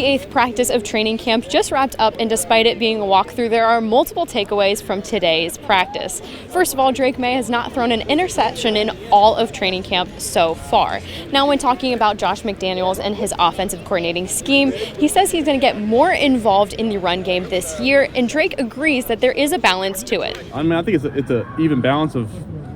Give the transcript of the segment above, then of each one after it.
The 8th practice of training camp just wrapped up, and despite it being a walkthrough, there are multiple takeaways from today's practice. First of all, Maye has not thrown an interception in all of training camp so far. Now, when talking about Josh McDaniels and his offensive coordinating scheme, he says he's going to get more involved in the run game this year, and Drake agrees that there is a balance to it. I think it's an even balance of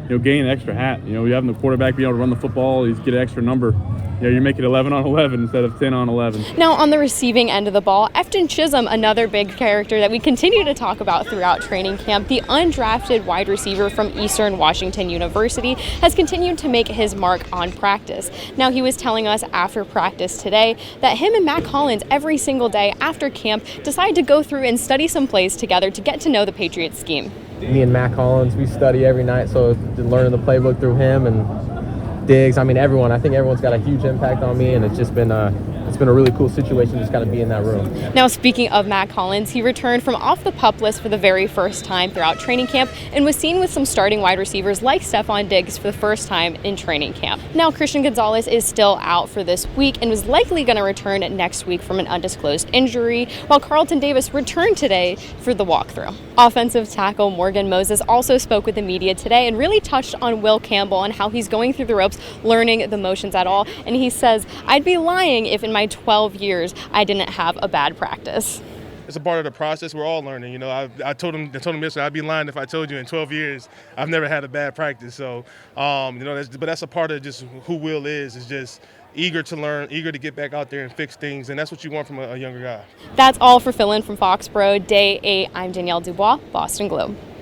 getting an extra hat. You having the quarterback be able to run the football, he's get an extra number. You make it 11 on 11 instead of 10 on 11. Now, on the receiving end of the ball, Efton Chism, another big character that we continue to talk about throughout training camp, the undrafted wide receiver from Eastern Washington University, has continued to make his mark on practice. Now, he was telling us after practice today that him and Mack Hollins every single day after camp decided to go through and study some plays together to get to know the Patriots scheme. Me and Mack Hollins, we study every night, so learning the playbook through him and Diggs. I think everyone's got a huge impact on me, and it's been a really cool situation just kind of be in that room. Now, speaking of Mack Hollins, he returned from off the PUP list for the very first time throughout training camp and was seen with some starting wide receivers like Stefon Diggs for the first time in training camp. Now, Christian Gonzalez is still out for this week and was likely going to return next week from an undisclosed injury, while Carlton Davis returned today for the walkthrough. Offensive tackle Morgan Moses also spoke with the media today and really touched on Will Campbell and how he's going through the ropes, learning the motions at all. And he says, "I'd be lying if in my 12 years I didn't have a bad practice." It's a part of the process. We're all learning. I told him yesterday, I'd be lying if I told you in 12 years I've never had a bad practice. So, that's a part of just who Will is just eager to learn, eager to get back out there and fix things, and that's what you want from a younger guy. That's all for Fill In from Foxborough, Day 8. I'm Danielle DuBois, Boston Globe.